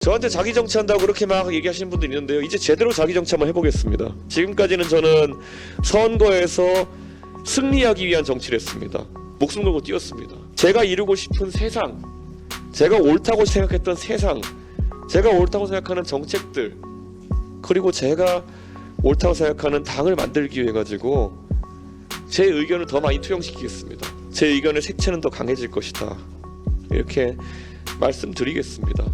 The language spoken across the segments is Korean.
저한테 자기 정치한다고 그렇게 막 얘기하시는 분들이 있는데요. 이제 제대로 자기 정치 한번 해보겠습니다. 지금까지는 저는 선거에서 승리하기 위한 정치를 했습니다. 목숨 걸고 뛰었습니다. 제가 이루고 싶은 세상, 제가 옳다고 생각했던 세상, 제가 옳다고 생각하는 정책들, 그리고 제가 옳다고 생각하는 당을 만들기 위해 가지고 제 의견을 더 많이 투영시키겠습니다. 제 의견의 색채는 더 강해질 것이다. 이렇게 말씀드리겠습니다.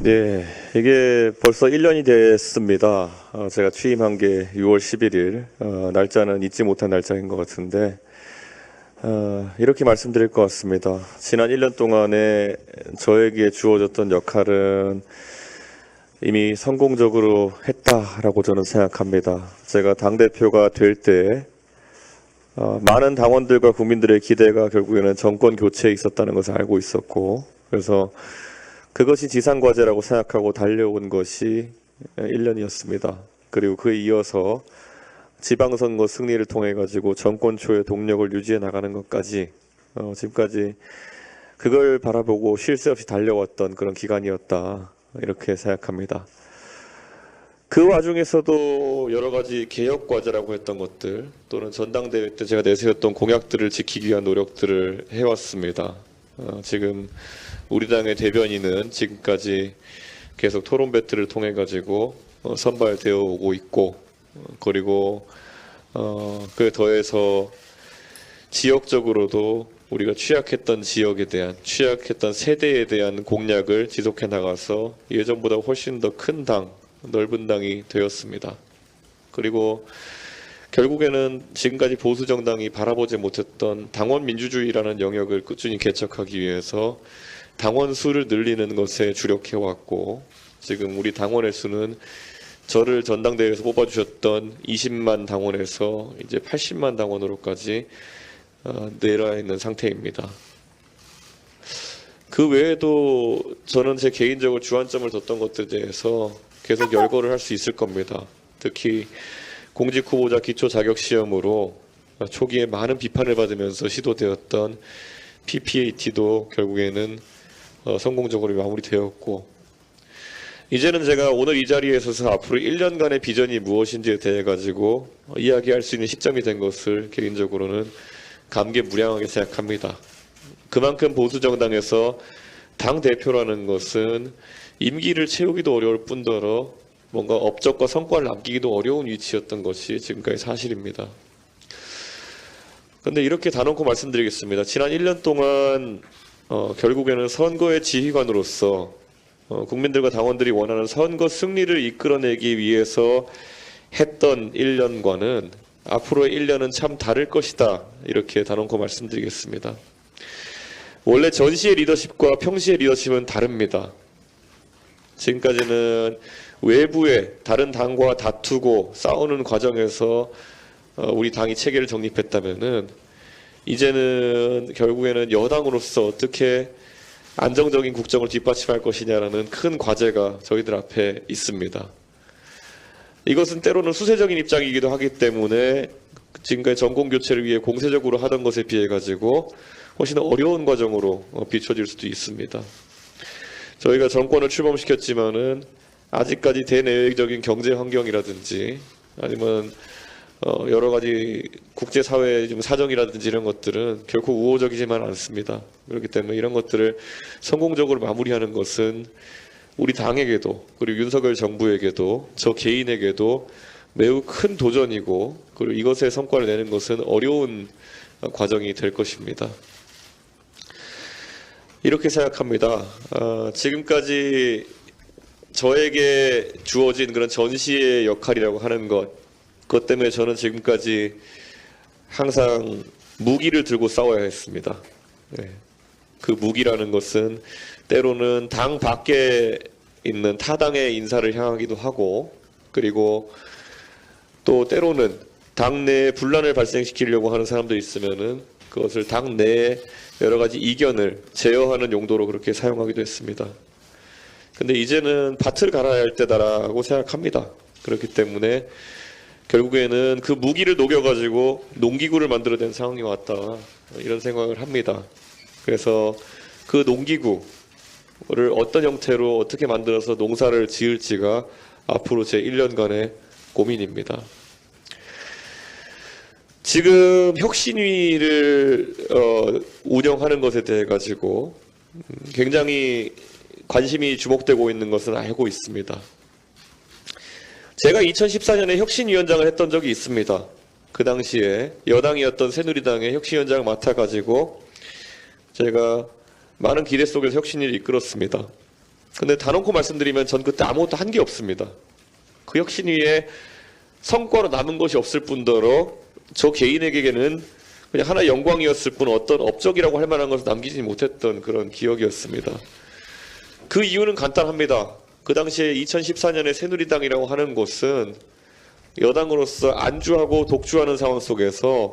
네, 이게 벌써 1년이 됐습니다. 제가 취임한 게 6월 11일, 날짜는 잊지 못한 날짜인 것 같은데 이렇게 말씀드릴 것 같습니다. 지난 1년 동안에 저에게 주어졌던 역할은 이미 성공적으로 했다라고 저는 생각합니다. 제가 당대표가 될 때 많은 당원들과 국민들의 기대가 결국에는 정권 교체에 있었다는 것을 알고 있었고, 그래서 그것이 지상과제라고 생각하고 달려온 것이 1년이었습니다. 그리고 그에 이어서 지방선거 승리를 통해 가지고 정권 초의 동력을 유지해 나가는 것까지 지금까지 그걸 바라보고 쉴 새 없이 달려왔던 그런 기간이었다, 이렇게 생각합니다. 그 와중에서도 여러 가지 개혁 과제라고 했던 것들, 또는 전당대회 때 제가 내세웠던 공약들을 지키기 위한 노력들을 해왔습니다. 지금 우리 당의 대변인은 지금까지 계속 토론 배틀을 통해 가지고 선발되어 오고 있고, 그리고 그에 더해서 지역적으로도 우리가 취약했던 지역에 대한, 취약했던 세대에 대한 공약을 지속해 나가서 예전보다 훨씬 더 큰 당, 넓은 당이 되었습니다. 그리고 결국에는 지금까지 보수 정당이 바라보지 못했던 당원 민주주의라는 영역을 꾸준히 개척하기 위해서 당원 수를 늘리는 것에 주력해 왔고, 지금 우리 당원의 수는 저를 전당대회에서 뽑아주셨던 20만 당원에서 이제 80만 당원으로까지 내려와 있는 상태입니다. 그 외에도 저는 제 개인적으로 주안점을 뒀던 것들에 대해서 계속 열거를 할 수 있을 겁니다. 특히 공직 후보자 기초 자격 시험으로 초기에 많은 비판을 받으면서 시도되었던 PPAT도 결국에는 성공적으로 마무리되었고, 이제는 제가 오늘 이 자리에 서서 앞으로 1년간의 비전이 무엇인지에 대해 가지고 이야기할 수 있는 시점이 된 것을 개인적으로는 감개무량하게 생각합니다. 그만큼 보수 정당에서 당 대표라는 것은 임기를 채우기도 어려울 뿐더러 뭔가 업적과 성과를 남기기도 어려운 위치였던 것이 지금까지 사실입니다. 그런데 이렇게 단언코 말씀드리겠습니다. 지난 1년 동안 결국에는 선거의 지휘관으로서 국민들과 당원들이 원하는 선거 승리를 이끌어내기 위해서 했던 1년과는 앞으로의 1년은 참 다를 것이다, 이렇게 단언코 말씀드리겠습니다. 원래 전시의 리더십과 평시의 리더십은 다릅니다. 지금까지는 외부의 다른 당과 다투고 싸우는 과정에서 우리 당이 체계를 정립했다면은, 이제는 결국에는 여당으로서 어떻게 안정적인 국정을 뒷받침할 것이냐라는 큰 과제가 저희들 앞에 있습니다. 이것은 때로는 수세적인 입장이기도 하기 때문에 지금까지 정권 교체를 위해 공세적으로 하던 것에 비해 가지고 훨씬 어려운 과정으로 비춰질 수도 있습니다. 저희가 정권을 출범시켰지만은 아직까지 대내외적인 경제 환경이라든지 아니면 여러 가지 국제사회의 좀 사정이라든지 이런 것들은 결코 우호적이지만 않습니다. 그렇기 때문에 이런 것들을 성공적으로 마무리하는 것은 우리 당에게도, 그리고 윤석열 정부에게도, 저 개인에게도 매우 큰 도전이고, 그리고 이것의 성과를 내는 것은 어려운 과정이 될 것입니다. 이렇게 생각합니다. 지금까지 저에게 주어진 그런 전시의 역할이라고 하는 그것 때문에 저는 지금까지 항상 무기를 들고 싸워야 했습니다. 네. 그 무기라는 것은 때로는 당 밖에 있는 타당의 인사를 향하기도 하고, 그리고 또 때로는 당 내에 분란을 발생시키려고 하는 사람들이 있으면은 그것을 당 내에 여러 가지 이견을 제어하는 용도로 그렇게 사용하기도 했습니다. 근데 이제는 밭을 갈아야 할 때다라고 생각합니다. 그렇기 때문에 결국에는 그 무기를 녹여가지고 농기구를 만들어낸 상황이 왔다, 이런 생각을 합니다. 그래서 그 농기구, 어떤 형태로 어떻게 만들어서 농사를 지을지가 앞으로 제 1년간의 고민입니다. 지금 혁신위를 운영하는 것에 대해 가지고 굉장히 관심이 주목되고 있는 것은 알고 있습니다. 제가 2014년에 혁신위원장을 했던 적이 있습니다. 그 당시에 여당이었던 새누리당의 혁신위원장을 맡아가지고 제가 많은 기대 속에서 혁신위를 이끌었습니다. 근데 단언코 말씀드리면 전 그때 아무것도 한 게 없습니다. 그 혁신위에 성과로 남은 것이 없을 뿐더러 저 개인에게는 그냥 하나의 영광이었을 뿐 어떤 업적이라고 할 만한 것을 남기지 못했던 그런 기억이었습니다. 그 이유는 간단합니다. 그 당시에 2014년에 새누리당이라고 하는 곳은 여당으로서 안주하고 독주하는 상황 속에서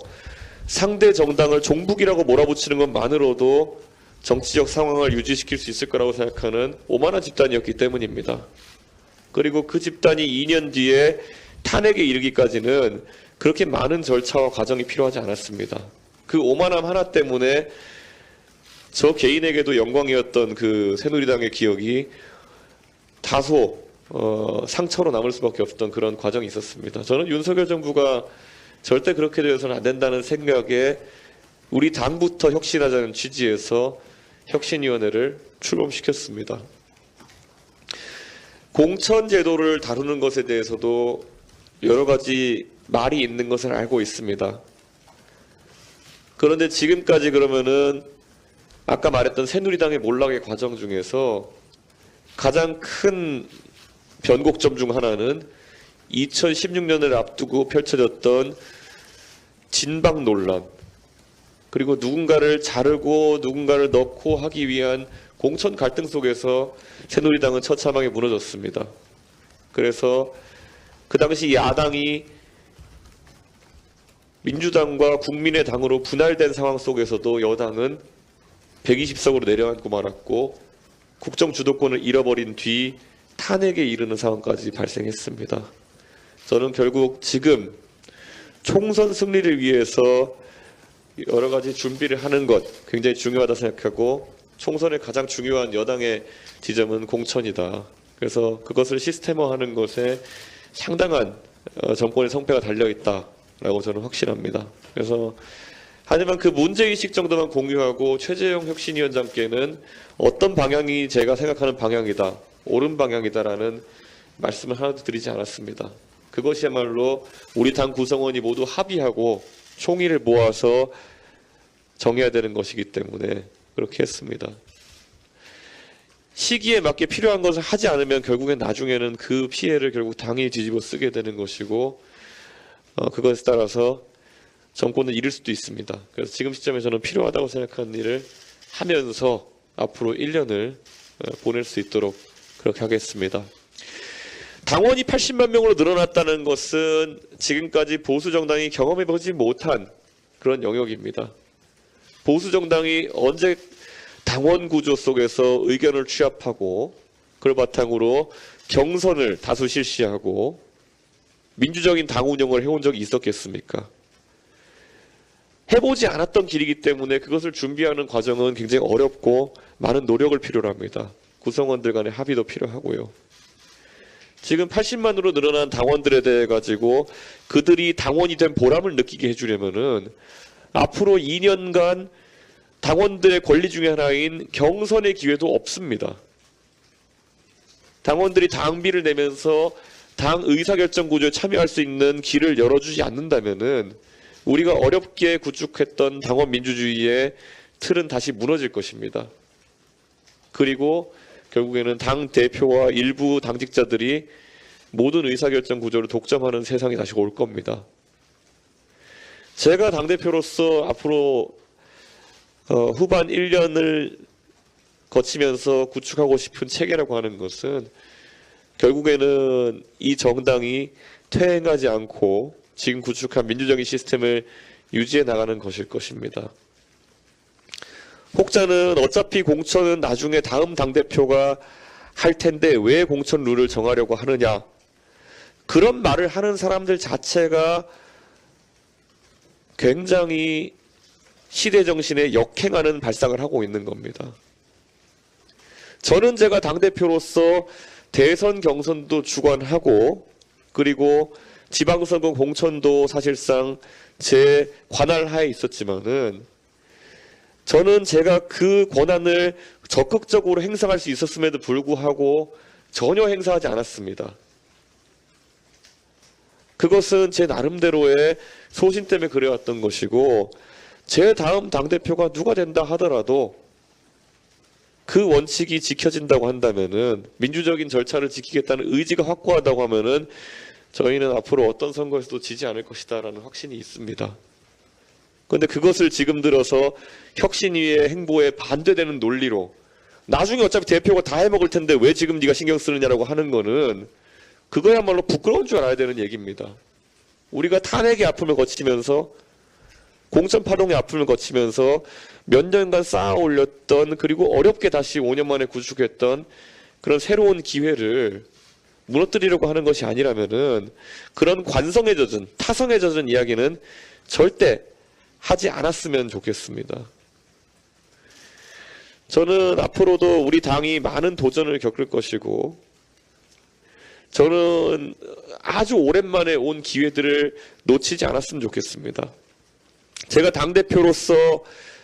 상대 정당을 종북이라고 몰아붙이는 것만으로도 정치적 상황을 유지시킬 수 있을 거라고 생각하는 오만한 집단이었기 때문입니다. 그리고 그 집단이 2년 뒤에 탄핵에 이르기까지는 그렇게 많은 절차와 과정이 필요하지 않았습니다. 그 오만함 하나 때문에 저 개인에게도 영광이었던 그 새누리당의 기억이 다소 상처로 남을 수밖에 없었던 그런 과정이 있었습니다. 저는 윤석열 정부가 절대 그렇게 되어서는 안 된다는 생각에 우리 당부터 혁신하자는 취지에서 혁신위원회를 출범시켰습니다. 공천제도를 다루는 것에 대해서도 여러 가지 말이 있는 것을 알고 있습니다. 그런데 지금까지 그러면은 아까 말했던 새누리당의 몰락의 과정 중에서 가장 큰 변곡점 중 하나는 2016년을 앞두고 펼쳐졌던 진박 논란, 그리고 누군가를 자르고 누군가를 넣고 하기 위한 공천 갈등 속에서 새누리당은 처참하게 무너졌습니다. 그래서 그 당시 야당이 민주당과 국민의당으로 분할된 상황 속에서도 여당은 120석으로 내려앉고 말았고 국정 주도권을 잃어버린 뒤 탄핵에 이르는 상황까지 발생했습니다. 저는 결국 지금 총선 승리를 위해서 여러 가지 준비를 하는 것 굉장히 중요하다 생각하고 총선의 가장 중요한 여당의 지점은 공천이다. 그래서 그것을 시스템화하는 것에 상당한 정권의 성패가 달려있다라고 저는 확신합니다. 그래서 하지만 그 문제의식 정도만 공유하고 최재형 혁신위원장께는 어떤 방향이 제가 생각하는 방향이다, 옳은 방향이다라는 말씀을 하나도 드리지 않았습니다. 그것이야말로 우리 당 구성원이 모두 합의하고 총의를 모아서 정해야 되는 것이기 때문에 그렇게 했습니다. 시기에 맞게 필요한 것을 하지 않으면 결국엔 나중에는 그 피해를 결국 당이 뒤집어 쓰게 되는 것이고 그것에 따라서 정권을 잃을 수도 있습니다. 그래서 지금 시점에 저는 필요하다고 생각하는 일을 하면서 앞으로 1년을 보낼 수 있도록 그렇게 하겠습니다. 당원이 80만 명으로 늘어났다는 것은 지금까지 보수 정당이 경험해보지 못한 그런 영역입니다. 보수 정당이 언제 당원 구조 속에서 의견을 취합하고 그걸 바탕으로 경선을 다수 실시하고 민주적인 당 운영을 해온 적이 있었겠습니까? 해보지 않았던 길이기 때문에 그것을 준비하는 과정은 굉장히 어렵고 많은 노력을 필요로 합니다. 구성원들 간의 합의도 필요하고요. 지금 80만으로 늘어난 당원들에 대해 가지고 그들이 당원이 된 보람을 느끼게 해주려면은 앞으로 2년간 당원들의 권리 중에 하나인 경선의 기회도 없습니다. 당원들이 당비를 내면서 당 의사결정 구조에 참여할 수 있는 길을 열어주지 않는다면은 우리가 어렵게 구축했던 당원 민주주의의 틀은 다시 무너질 것입니다. 그리고 결국에는 당 대표와 일부 당직자들이 모든 의사결정 구조를 독점하는 세상이 다시 올 겁니다. 제가 당대표로서 앞으로 후반 1년을 거치면서 구축하고 싶은 체계라고 하는 것은 결국에는 이 정당이 퇴행하지 않고 지금 구축한 민주적인 시스템을 유지해 나가는 것일 것입니다. 혹자는 어차피 공천은 나중에 다음 당대표가 할 텐데 왜 공천 룰을 정하려고 하느냐, 그런 말을 하는 사람들 자체가 굉장히 시대정신에 역행하는 발상을 하고 있는 겁니다. 저는 제가 당대표로서 대선 경선도 주관하고 그리고 지방선거 공천도 사실상 제 관할 하에 있었지만은 저는 제가 그 권한을 적극적으로 행사할 수 있었음에도 불구하고 전혀 행사하지 않았습니다. 그것은 제 나름대로의 소신 때문에 그래왔던 것이고 제 다음 당대표가 누가 된다 하더라도 그 원칙이 지켜진다고 한다면은 민주적인 절차를 지키겠다는 의지가 확고하다고 하면은 저희는 앞으로 어떤 선거에서도 지지 않을 것이다라는 확신이 있습니다. 그런데 그것을 지금 들어서 혁신위의 행보에 반대되는 논리로 나중에 어차피 대표가 다 해먹을 텐데 왜 지금 네가 신경 쓰느냐라고 하는 거는 그거야말로 부끄러운 줄 알아야 되는 얘기입니다. 우리가 탄핵의 아픔을 거치면서 공천 파동의 아픔을 거치면서 몇 년간 쌓아 올렸던 그리고 어렵게 다시 5년 만에 구축했던 그런 새로운 기회를 무너뜨리려고 하는 것이 아니라면은 그런 관성에 젖은 타성에 젖은 이야기는 절대 하지 않았으면 좋겠습니다. 저는 앞으로도 우리 당이 많은 도전을 겪을 것이고 저는 아주 오랜만에 온 기회들을 놓치지 않았으면 좋겠습니다. 제가 당대표로서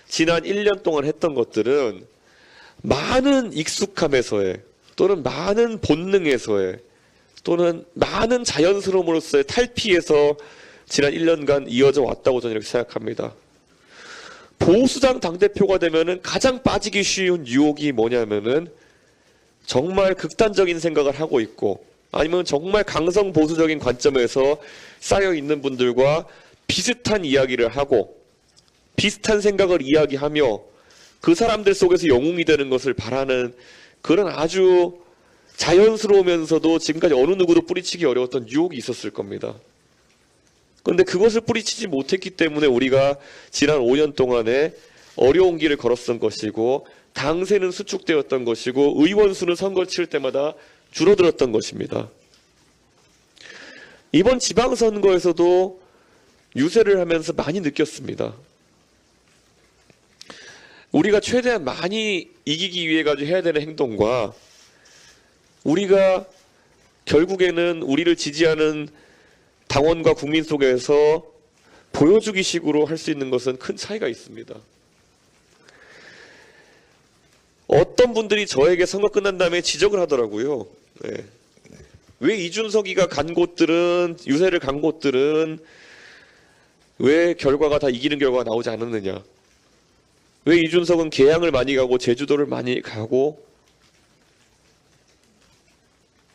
지난 1년 동안 했던 것들은 많은 익숙함에서의 또는 많은 본능에서의 또는 많은 자연스러움으로서의 탈피에서 지난 1년간 이어져 왔다고 저는 이렇게 생각합니다. 보수당 당대표가 되면은 가장 빠지기 쉬운 유혹이 뭐냐면은 정말 극단적인 생각을 하고 있고 아니면 정말 강성 보수적인 관점에서 쌓여 있는 분들과 비슷한 이야기를 하고 비슷한 생각을 이야기하며 그 사람들 속에서 영웅이 되는 것을 바라는 그런 아주 자연스러우면서도 지금까지 어느 누구도 뿌리치기 어려웠던 유혹이 있었을 겁니다. 그런데 그것을 뿌리치지 못했기 때문에 우리가 지난 5년 동안에 어려운 길을 걸었던 것이고 당세는 수축되었던 것이고 의원 수는 선거 치를 때마다 줄어들었던 것입니다. 이번 지방선거에서도 유세를 하면서 많이 느꼈습니다. 우리가 최대한 많이 이기기 위해 가지고 해야 되는 행동과 우리가 결국에는 우리를 지지하는 당원과 국민 속에서 보여주기 식으로 할 수 있는 것은 큰 차이가 있습니다. 어떤 분들이 저에게 선거 끝난 다음에 지적을 하더라고요. 네. 왜 이준석이가 간 곳들은 유세를 간 곳들은 왜 결과가 다 이기는 결과가 나오지 않았느냐. 왜 이준석은 계양을 많이 가고 제주도를 많이 가고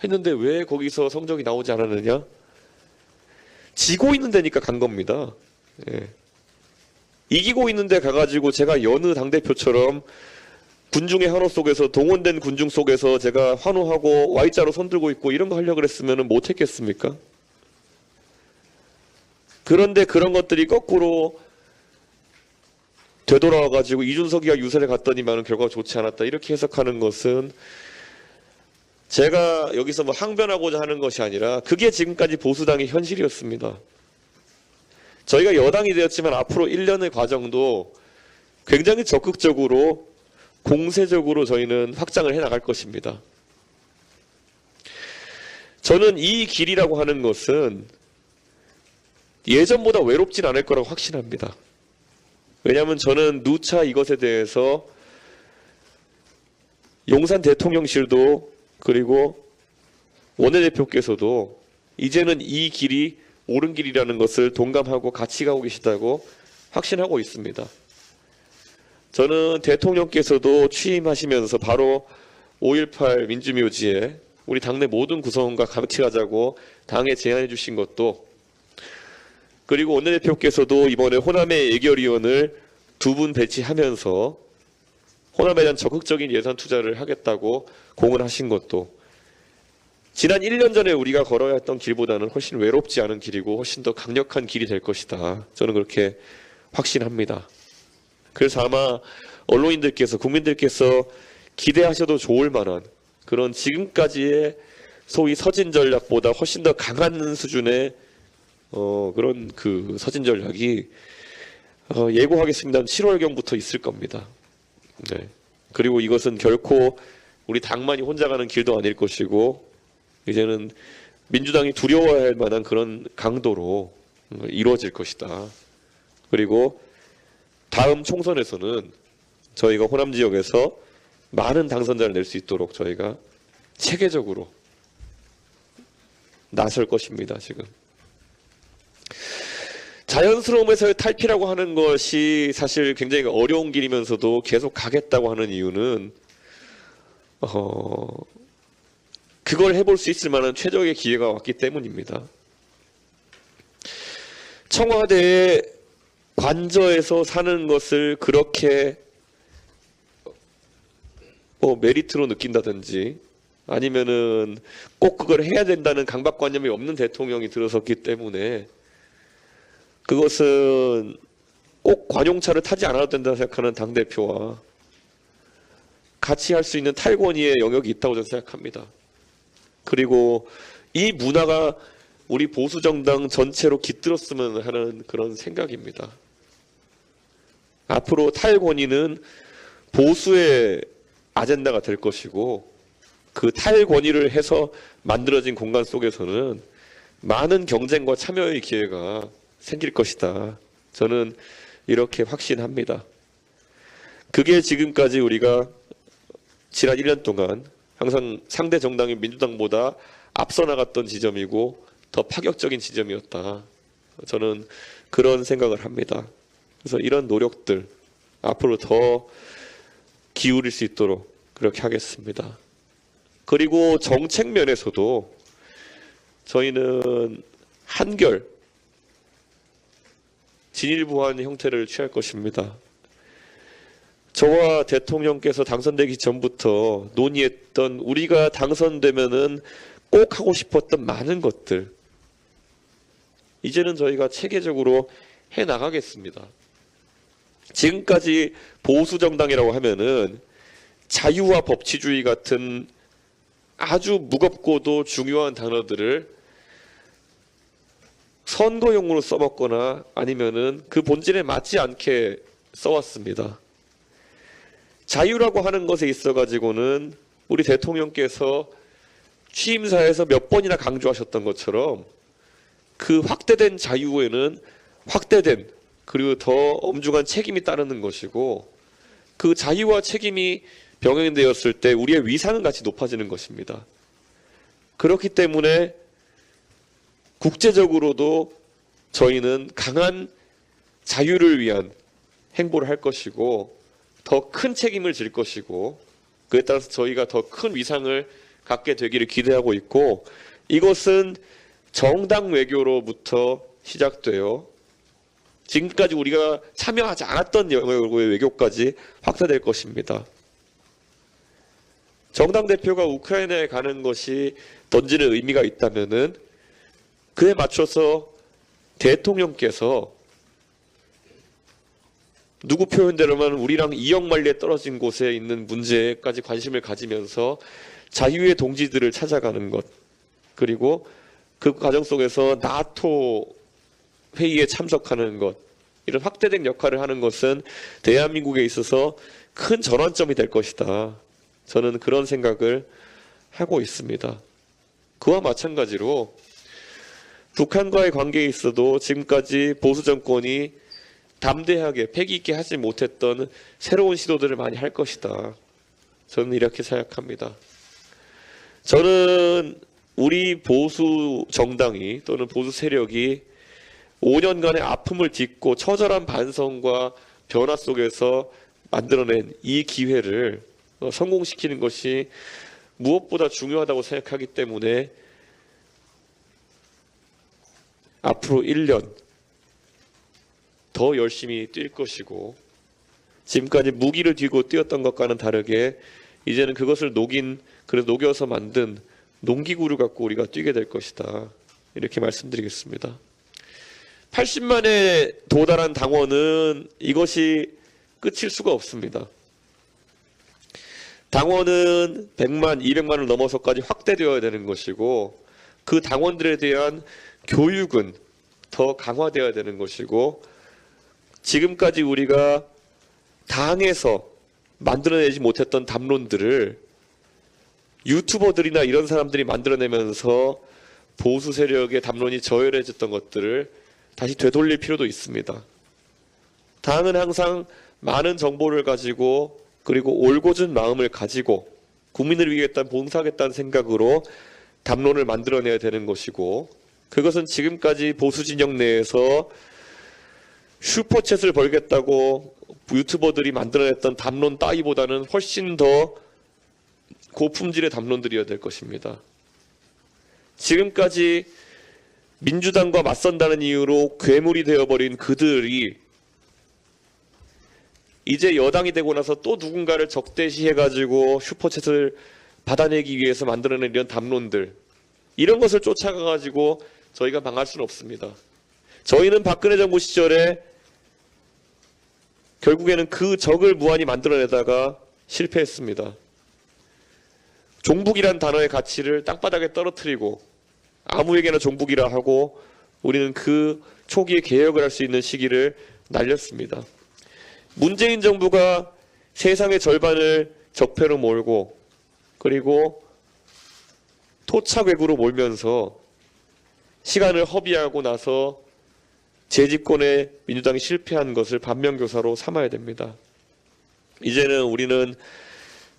했는데 왜 거기서 성적이 나오지 않았느냐. 지고 있는 데니까 간 겁니다. 예. 이기고 있는 데 가가지고 제가 여느 당대표처럼 군중의 환호 속에서 동원된 군중 속에서 제가 환호하고 Y자로 손들고 있고 이런 거 하려고 그랬으면 못했겠습니까? 그런데 그런 것들이 거꾸로 되돌아와가지고 이준석이가 유세를 갔더니만은 결과가 좋지 않았다 이렇게 해석하는 것은 제가 여기서 뭐 항변하고자 하는 것이 아니라 그게 지금까지 보수당의 현실이었습니다. 저희가 여당이 되었지만 앞으로 1년의 과정도 굉장히 적극적으로 공세적으로 저희는 확장을 해나갈 것입니다. 저는 이 길이라고 하는 것은 예전보다 외롭진 않을 거라고 확신합니다. 왜냐하면 저는 누차 이것에 대해서 용산 대통령실도 그리고 원내대표께서도 이제는 이 길이 옳은 길이라는 것을 동감하고 같이 가고 계시다고 확신하고 있습니다. 저는 대통령께서도 취임하시면서 바로 5.18 민주묘지에 우리 당내 모든 구성원과 같이 가자고 당에 제안해 주신 것도 그리고 원내대표께서도 이번에 호남의 예결위원을 2분 배치하면서 호남에 대한 적극적인 예산 투자를 하겠다고 공언하신 것도 지난 1년 전에 우리가 걸어야 했던 길보다는 훨씬 외롭지 않은 길이고 훨씬 더 강력한 길이 될 것이다. 저는 그렇게 확신합니다. 그래서 아마 언론인들께서 국민들께서 기대하셔도 좋을 만한 그런 지금까지의 소위 서진 전략보다 훨씬 더 강한 수준의 그런 그 서진 전략이 예고하겠습니다. 7월경부터 있을 겁니다. 네. 그리고 이것은 결코 우리 당만이 혼자 가는 길도 아닐 것이고 이제는 민주당이 두려워할 만한 그런 강도로 이루어질 것이다. 그리고 다음 총선에서는 저희가 호남 지역에서 많은 당선자를 낼 수 있도록 저희가 체계적으로 나설 것입니다. 지금 자연스러움에서의 탈피라고 하는 것이 사실 굉장히 어려운 길이면서도 계속 가겠다고 하는 이유는 그걸 해볼 수 있을 만한 최적의 기회가 왔기 때문입니다. 청와대에 관저에서 사는 것을 그렇게 메리트로 느낀다든지 아니면은 꼭 그걸 해야 된다는 강박관념이 없는 대통령이 들어섰기 때문에 그것은 꼭 관용차를 타지 않아도 된다고 생각하는 당대표와 같이 할 수 있는 탈권위의 영역이 있다고 저는 생각합니다. 그리고 이 문화가 우리 보수정당 전체로 깃들었으면 하는 그런 생각입니다. 앞으로 탈권위는 보수의 아젠다가 될 것이고 그 탈권위를 해서 만들어진 공간 속에서는 많은 경쟁과 참여의 기회가 생길 것이다. 저는 이렇게 확신합니다. 그게 지금까지 우리가 지난 1년 동안 항상 상대 정당인 민주당보다 앞서 나갔던 지점이고 더 파격적인 지점이었다. 저는 그런 생각을 합니다. 그래서 이런 노력들 앞으로 더 기울일 수 있도록 그렇게 하겠습니다. 그리고 정책 면에서도 저희는 한결 진일보한 형태를 취할 것입니다. 저와 대통령께서 당선되기 전부터 논의했던 우리가 당선되면은 꼭 하고 싶었던 많은 것들 이제는 저희가 체계적으로 해 나가겠습니다. 지금까지 보수 정당이라고 하면은 자유와 법치주의 같은 아주 무겁고도 중요한 단어들을 선거용으로 써먹거나 아니면은 그 본질에 맞지 않게 써왔습니다. 자유라고 하는 것에 있어가지고는 우리 대통령께서 취임사에서 몇 번이나 강조하셨던 것처럼 그 확대된 자유에는 확대된 그리고 더 엄중한 책임이 따르는 것이고 그 자유와 책임이 병행되었을 때 우리의 위상은 같이 높아지는 것입니다. 그렇기 때문에 국제적으로도 저희는 강한 자유를 위한 행보를 할 것이고 더 큰 책임을 질 것이고 그에 따라서 저희가 더 큰 위상을 갖게 되기를 기대하고 있고 이것은 정당 외교로부터 시작되어 지금까지 우리가 참여하지 않았던 영역의 외교까지 확대될 것입니다. 정당 대표가 우크라이나에 가는 것이 던지는 의미가 있다면은 그에 맞춰서 대통령께서 누구 표현대로만 우리랑 이역만리에 떨어진 곳에 있는 문제까지 관심을 가지면서 자유의 동지들을 찾아가는 것 그리고 그 과정 속에서 나토 회의에 참석하는 것 이런 확대된 역할을 하는 것은 대한민국에 있어서 큰 전환점이 될 것이다. 저는 그런 생각을 하고 있습니다. 그와 마찬가지로 북한과의 관계에 있어도 지금까지 보수 정권이 담대하게 패기 있게 하지 못했던 새로운 시도들을 많이 할 것이다. 저는 이렇게 생각합니다. 저는 우리 보수 정당이 또는 보수 세력이 5년간의 아픔을 딛고 처절한 반성과 변화 속에서 만들어낸 이 기회를 성공시키는 것이 무엇보다 중요하다고 생각하기 때문에 앞으로 1년 더 열심히 뛸 것이고 지금까지 무기를 쥐고 뛰었던 것과는 다르게 이제는 그것을 녹여서 만든 농기구를 갖고 우리가 뛰게 될 것이다. 이렇게 말씀드리겠습니다. 80만에 도달한 당원은 이것이 끝일 수가 없습니다. 당원은 100만, 200만을 넘어서까지 확대되어야 되는 것이고 그 당원들에 대한 교육은 더 강화되어야 되는 것이고 지금까지 우리가 당에서 만들어내지 못했던 담론들을 유튜버들이나 이런 사람들이 만들어내면서 보수 세력의 담론이 저열해졌던 것들을 다시 되돌릴 필요도 있습니다. 당은 항상 많은 정보를 가지고 그리고 올곧은 마음을 가지고 국민을 위하겠다는 봉사하겠다는 생각으로 담론을 만들어내야 되는 것이고, 그것은 지금까지 보수 진영 내에서 슈퍼챗을 벌겠다고 유튜버들이 만들어냈던 담론 따위보다는 훨씬 더 고품질의 담론들이어야 될 것입니다. 지금까지 민주당과 맞선다는 이유로 괴물이 되어버린 그들이 이제 여당이 되고 나서 또 누군가를 적대시해가지고 슈퍼챗을 받아내기 위해서 만들어낸 이런 담론들, 이런 것을 쫓아가가지고 저희가 망할 수는 없습니다. 저희는 박근혜 정부 시절에 결국에는 그 적을 무한히 만들어내다가 실패했습니다. 종북이란 단어의 가치를 땅바닥에 떨어뜨리고 아무에게나 종북이라 하고 우리는 그 초기에 개혁을 할 수 있는 시기를 날렸습니다. 문재인 정부가 세상의 절반을 적폐로 몰고 그리고 토착외구로 몰면서 시간을 허비하고 나서 재집권에 민주당이 실패한 것을 반면교사로 삼아야 됩니다. 이제는 우리는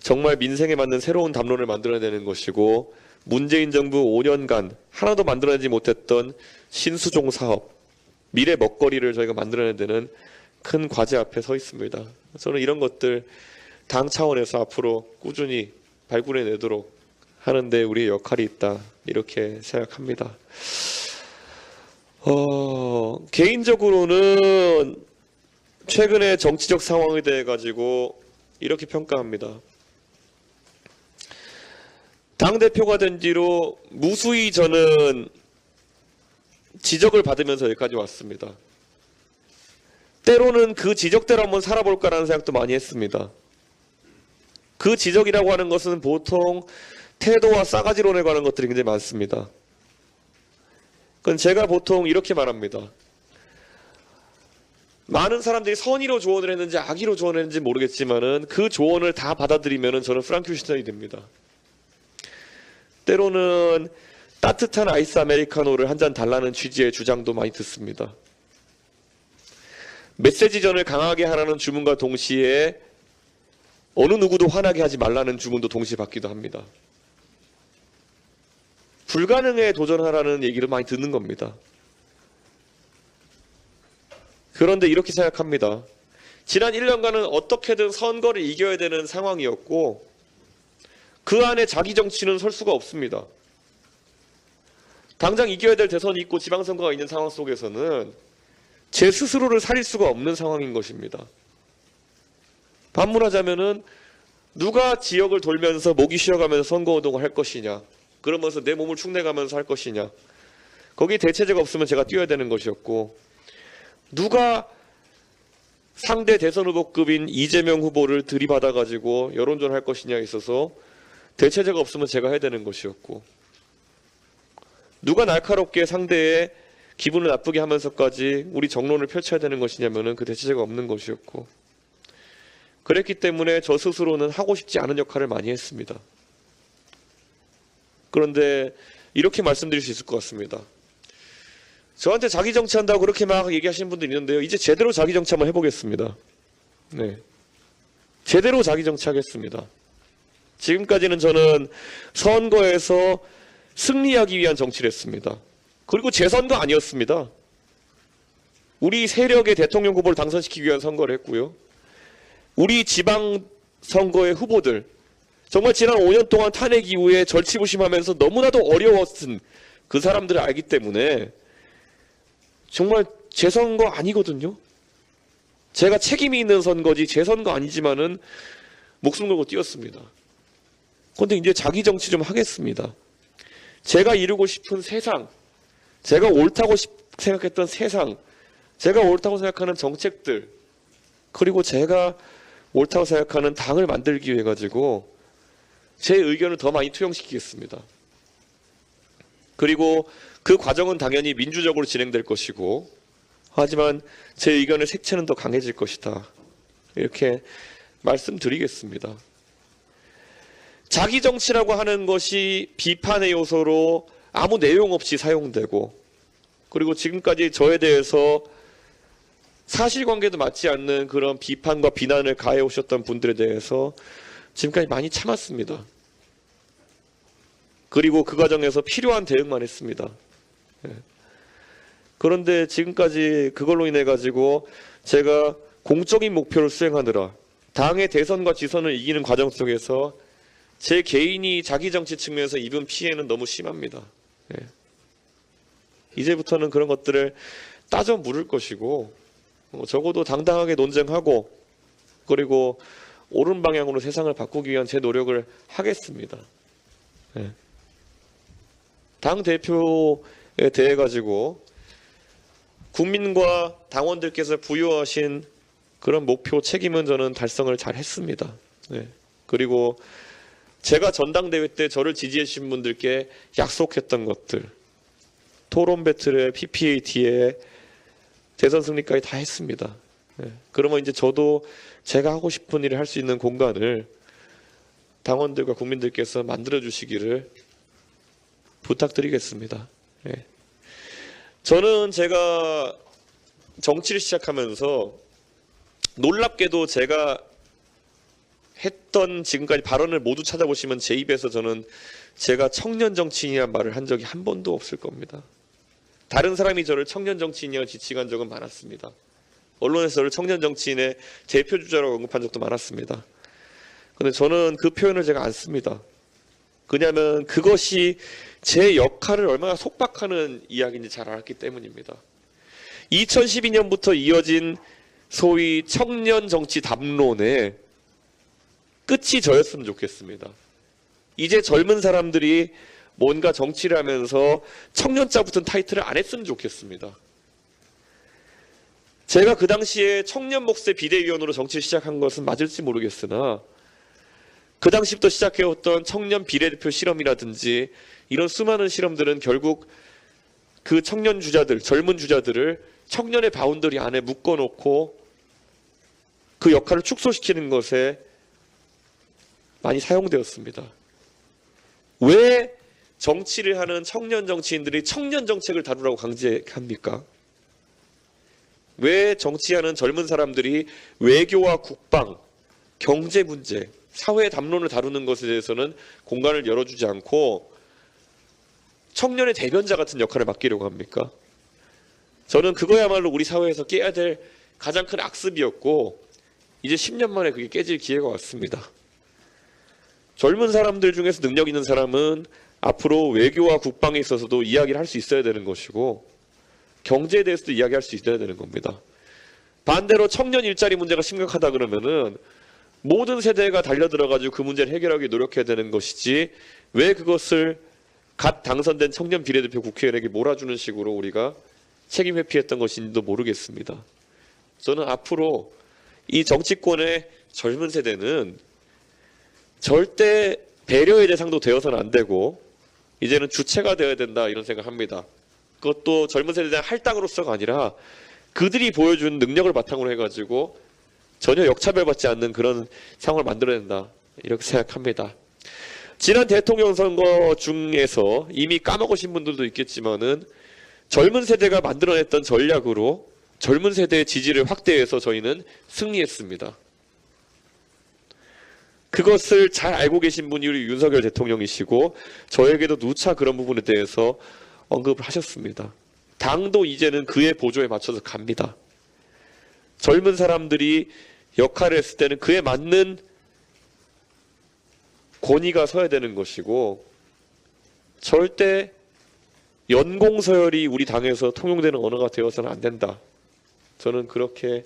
정말 민생에 맞는 새로운 담론을 만들어내는 것이고, 문재인 정부 5년간 하나도 만들어내지 못했던 신수종 사업, 미래 먹거리를 저희가 만들어내야 되는 큰 과제 앞에 서 있습니다. 저는 이런 것들 당 차원에서 앞으로 꾸준히 발굴해내도록 하는데 우리의 역할이 있다, 이렇게 생각합니다. 개인적으로는 최근의 정치적 상황에 대해 가지고 이렇게 평가합니다. 당대표가 된 뒤로 무수히 저는 지적을 받으면서 여기까지 왔습니다. 때로는 그 지적대로 한번 살아볼까라는 생각도 많이 했습니다. 그 지적이라고 하는 것은 보통 태도와 싸가지론에 관한 것들이 굉장히 많습니다. 그건 제가 보통 이렇게 말합니다. 많은 사람들이 선의로 조언을 했는지 악의로 조언을 했는지 모르겠지만은 그 조언을 다 받아들이면은 저는 프랑켄슈타인이 됩니다. 때로는 따뜻한 아이스 아메리카노를 한 잔 달라는 취지의 주장도 많이 듣습니다. 메시지전을 강하게 하라는 주문과 동시에 어느 누구도 화나게 하지 말라는 주문도 동시에 받기도 합니다. 불가능에 도전하라는 얘기를 많이 듣는 겁니다. 그런데 이렇게 생각합니다. 지난 1년간은 어떻게든 선거를 이겨야 되는 상황이었고 그 안에 자기 정치는 설 수가 없습니다. 당장 이겨야 될 대선이 있고 지방선거가 있는 상황 속에서는 제 스스로를 살릴 수가 없는 상황인 것입니다. 반문하자면은 누가 지역을 돌면서 목이 쉬어가면서 선거운동을 할 것이냐, 그러면서 내 몸을 축내가면서 할 것이냐, 거기에 대체제가 없으면 제가 뛰어야 되는 것이었고, 누가 상대 대선 후보급인 이재명 후보를 들이받아가지고 여론전을 할 것이냐에 있어서 대체제가 없으면 제가 해야 되는 것이었고, 누가 날카롭게 상대의 기분을 나쁘게 하면서까지 우리 정론을 펼쳐야 되는 것이냐면은 그 대체제가 없는 것이었고, 그랬기 때문에 저 스스로는 하고 싶지 않은 역할을 많이 했습니다. 그런데 이렇게 말씀드릴 수 있을 것 같습니다. 저한테 자기 정치한다고 그렇게 막 얘기하시는 분들이 있는데요. 이제 제대로 자기 정치 한번 해보겠습니다. 네, 제대로 자기 정치하겠습니다. 지금까지는 저는 선거에서 승리하기 위한 정치를 했습니다. 그리고 재선도 아니었습니다. 우리 세력의 대통령 후보를 당선시키기 위한 선거를 했고요. 우리 지방선거의 후보들, 정말 지난 5년 동안 탄핵 이후에 절치부심하면서 너무나도 어려웠은 그 사람들을 알기 때문에 정말 제 선거 아니거든요. 제가 책임이 있는 선거지 제 선거 아니지만은 목숨 걸고 뛰었습니다. 그런데 이제 자기 정치 좀 하겠습니다. 제가 이루고 싶은 세상, 제가 옳다고 생각했던 세상, 제가 옳다고 생각하는 정책들, 그리고 제가 옳다고 생각하는 당을 만들기 위해 가지고 제 의견을 더 많이 투영시키겠습니다. 그리고 그 과정은 당연히 민주적으로 진행될 것이고, 하지만 제 의견의 색채는 더 강해질 것이다, 이렇게 말씀드리겠습니다. 자기 정치라고 하는 것이 비판의 요소로 아무 내용 없이 사용되고, 그리고 지금까지 저에 대해서 사실관계도 맞지 않는 그런 비판과 비난을 가해 오셨던 분들에 대해서 지금까지 많이 참았습니다. 그리고 그 과정에서 필요한 대응만 했습니다. 그런데 지금까지 그걸로 인해 가지고 제가 공적인 목표를 수행하느라 당의 대선과 지선을 이기는 과정 속에서 제 개인이 자기 정치 측면에서 입은 피해는 너무 심합니다. 이제부터는 그런 것들을 따져 물을 것이고, 적어도 당당하게 논쟁하고, 그리고 옳은 방향으로 세상을 바꾸기 위한 제 노력을 하겠습니다. 당 대표에 대해 가지고 국민과 당원들께서 부여하신 그런 목표 책임은 저는 달성을 잘 했습니다. 그리고 제가 전당대회 때 저를 지지해 주신 분들께 약속했던 것들, 토론 배틀에 PPAT에 대선 승리까지 다 했습니다. 그러면 이제 저도 제가 하고 싶은 일을 할 수 있는 공간을 당원들과 국민들께서 만들어 주시기를 부탁드리겠습니다. 저는 제가 정치를 시작하면서 놀랍게도 제가 했던 지금까지 발언을 모두 찾아보시면 제 입에서 저는 제가 청년 정치인이란 말을 한 적이 한 번도 없을 겁니다. 다른 사람이 저를 청년 정치인이라고 지칭한 적은 많았습니다. 언론에서 저를 청년 정치인의 대표 주자라고 언급한 적도 많았습니다. 그런데 저는 그 표현을 제가 안 씁니다. 왜냐하면 그것이 제 역할을 얼마나 속박하는 이야기인지 잘 알았기 때문입니다. 2012년부터 이어진 소위 청년 정치 담론의 끝이 저였으면 좋겠습니다. 이제 젊은 사람들이 뭔가 정치를 하면서 청년자 붙은 타이틀을 안 했으면 좋겠습니다. 제가 그 당시에 청년 목세 비대위원으로 정치를 시작한 것은 맞을지 모르겠으나 그 당시부터 시작해왔던 청년 비례대표 실험이라든지 이런 수많은 실험들은 결국 그 청년 주자들, 젊은 주자들을 청년의 바운더리 안에 묶어놓고 그 역할을 축소시키는 것에 많이 사용되었습니다. 왜 정치를 하는 청년 정치인들이 청년 정책을 다루라고 강제합니까? 왜 정치하는 젊은 사람들이 외교와 국방, 경제 문제, 사회 담론을 다루는 것에 대해서는 공간을 열어주지 않고 청년의 대변자 같은 역할을 맡기려고 합니까? 저는 그거야말로 우리 사회에서 깨야 될 가장 큰 악습이었고 이제 10년 만에 그게 깨질 기회가 왔습니다. 젊은 사람들 중에서 능력 있는 사람은 앞으로 외교와 국방에 있어서도 이야기를 할 수 있어야 되는 것이고 경제에 대해서도 이야기할 수 있어야 되는 겁니다. 반대로 청년 일자리 문제가 심각하다 그러면은 모든 세대가 달려들어가지고 그 문제를 해결하기 노력해야 되는 것이지 왜 그것을 갓 당선된 청년 비례대표 국회의원에게 몰아주는 식으로 우리가 책임 회피했던 것인지도 모르겠습니다. 저는 앞으로 이 정치권의 젊은 세대는 절대 배려의 대상도 되어서는 안 되고 이제는 주체가 되어야 된다 이런 생각합니다. 그것도 젊은 세대에 대한 할당으로서가 아니라 그들이 보여준 능력을 바탕으로 해가지고 전혀 역차별받지 않는 그런 상황을 만들어낸다 이렇게 생각합니다. 지난 대통령 선거 중에서 이미 까먹으신 분들도 있겠지만은 젊은 세대가 만들어냈던 전략으로 젊은 세대의 지지를 확대해서 저희는 승리했습니다. 그것을 잘 알고 계신 분이 우리 윤석열 대통령이시고 저에게도 누차 그런 부분에 대해서 언급을 하셨습니다. 당도 이제는 그의 보조에 맞춰서 갑니다. 젊은 사람들이 역할을 했을 때는 그에 맞는 권위가 서야 되는 것이고 절대 연공서열이 우리 당에서 통용되는 언어가 되어서는 안 된다. 저는 그렇게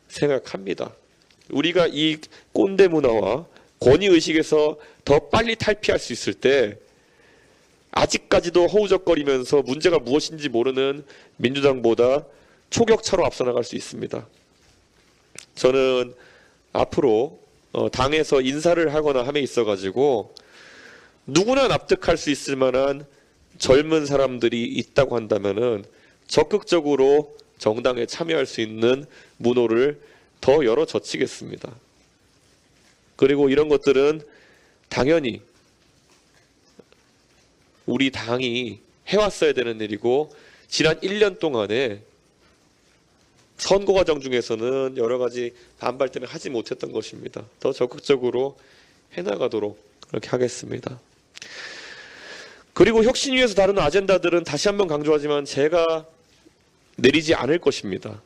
생각합니다. 우리가 이 꼰대 문화와 권위의식에서 더 빨리 탈피할 수 있을 때 아직까지도 허우적거리면서 문제가 무엇인지 모르는 민주당보다 초격차로 앞서 나갈 수 있습니다. 저는 앞으로 당에서 인사를 하거나 함에 있어가지고 누구나 납득할 수 있을 만한 젊은 사람들이 있다고 한다면은 적극적으로 정당에 참여할 수 있는 문호를 더 열어 젖히겠습니다. 그리고 이런 것들은 당연히 우리 당이 해왔어야 되는 일이고 지난 1년 동안에 선거 과정 중에서는 여러 가지 반발 때문에 하지 못했던 것입니다. 더 적극적으로 해나가도록 그렇게 하겠습니다. 그리고 혁신위에서 다루는 아젠다들은 다시 한번 강조하지만 제가 내리지 않을 것입니다.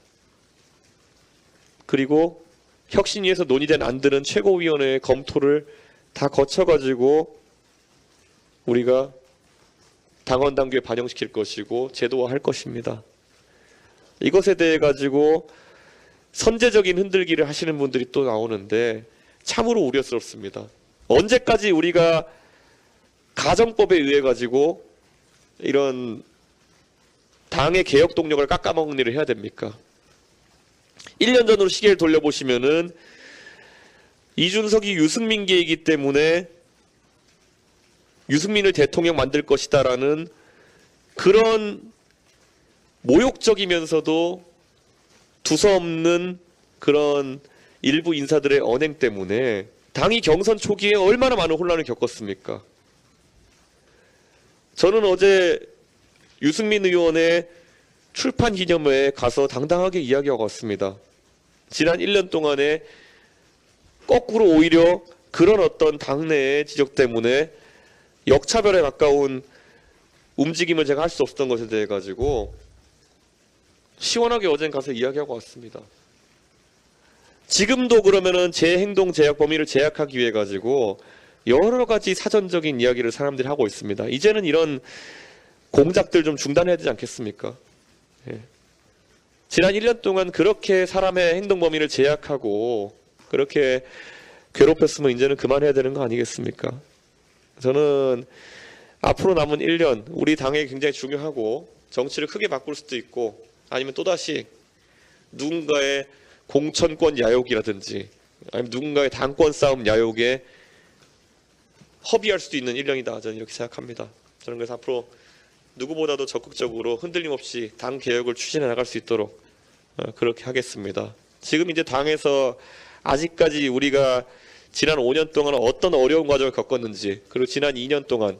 그리고 혁신위에서 논의된 안들은 최고위원회의 검토를 다 거쳐가지고 우리가 당원 당규에 반영시킬 것이고 제도화할 것입니다. 이것에 대해 가지고 선제적인 흔들기를 하시는 분들이 또 나오는데 참으로 우려스럽습니다. 언제까지 우리가 가정법에 의해 가지고 이런 당의 개혁 동력을 깎아먹는 일을 해야 됩니까? 1년 전으로 시계를 돌려보시면은 이준석이 유승민계이기 때문에 유승민을 대통령 만들 것이다라는 그런 모욕적이면서도 두서없는 그런 일부 인사들의 언행 때문에 당이 경선 초기에 얼마나 많은 혼란을 겪었습니까? 저는 어제 유승민 의원의 출판 기념회에 가서 당당하게 이야기하고 왔습니다. 지난 1년 동안에 거꾸로 오히려 그런 어떤 당내의 지적 때문에 역차별에 가까운 움직임을 제가 할 수 없었던 것에 대해 가지고 시원하게 어젠 가서 이야기하고 왔습니다. 지금도 그러면은 제 행동 제약 범위를 제약하기 위해 가지고 여러 가지 사전적인 이야기를 사람들이 하고 있습니다. 이제는 이런 공작들 좀 중단해야 되지 않겠습니까? 예. 지난 1년 동안 그렇게 사람의 행동 범위를 제약하고 그렇게 괴롭혔으면 이제는 그만해야 되는 거 아니겠습니까? 저는 앞으로 남은 1년 우리 당에 굉장히 중요하고 정치를 크게 바꿀 수도 있고 아니면 또다시 누군가의 공천권 야욕이라든지 아니면 누군가의 당권 싸움 야욕에 허비할 수도 있는 1년이다. 저는 이렇게 생각합니다. 저는 그래서 앞으로 누구보다도 적극적으로 흔들림 없이 당 개혁을 추진해 나갈 수 있도록 그렇게 하겠습니다. 지금 이제 당에서 아직까지 우리가 지난 5년 동안 어떤 어려운 과정을 겪었는지 그리고 지난 2년 동안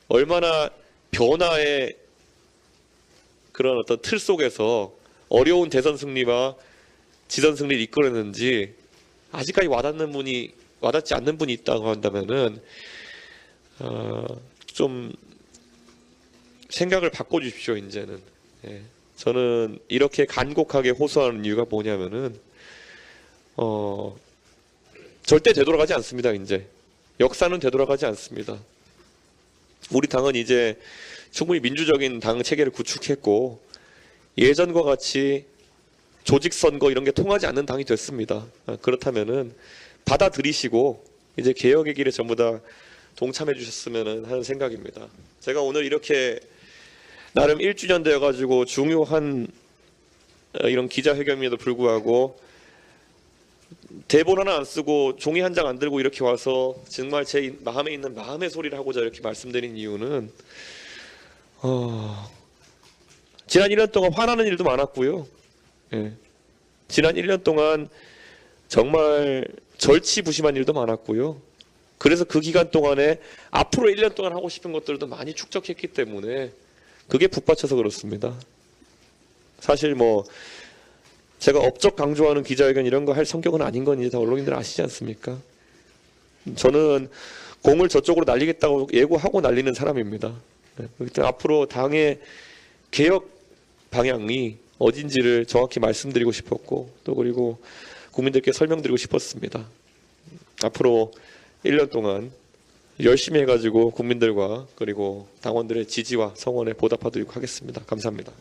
얼마나 변화의 그런 어떤 틀 속에서 어려운 대선 승리와 지선 승리를 이끌었는지 아직까지 와닿지 않는 분이 있다고 한다면은 좀 생각을 바꿔주십시오. 이제는 저는 이렇게 간곡하게 호소하는 이유가 뭐냐면은 절대 되돌아가지 않습니다. 이제 역사는 되돌아가지 않습니다. 우리 당은 이제 충분히 민주적인 당 체계를 구축했고 예전과 같이 조직 선거 이런 게 통하지 않는 당이 됐습니다. 그렇다면은 받아들이시고 이제 개혁의 길에 전부 다 동참해 주셨으면 하는 생각입니다. 제가 오늘 이렇게 나름 1주년 되어 가지고 중요한 이런 기자회견임에도 불구하고 대본 하나 안 쓰고 종이 한 장 안 들고 이렇게 와서 정말 제 마음에 있는 마음의 소리를 하고자 이렇게 말씀드린 이유는 지난 1년 동안 화나는 일도 많았고요. 지난 1년 동안 정말 절치부심한 일도 많았고요. 그래서 그 기간 동안에 앞으로 1년 동안 하고 싶은 것들도 많이 축적했기 때문에 그게 북받쳐서 그렇습니다. 사실 뭐 제가 업적 강조하는 기자회견 이런 거 할 성격은 아닌 건 이제 다 언론인들 아시지 않습니까? 저는 공을 저쪽으로 날리겠다고 예고하고 날리는 사람입니다. 그렇기 앞으로 당의 개혁 방향이 어딘지를 정확히 말씀드리고 싶었고 또 그리고 국민들께 설명드리고 싶었습니다. 앞으로 1년 동안 열심히 해가지고 국민들과 그리고 당원들의 지지와 성원에 보답하도록 하겠습니다. 감사합니다.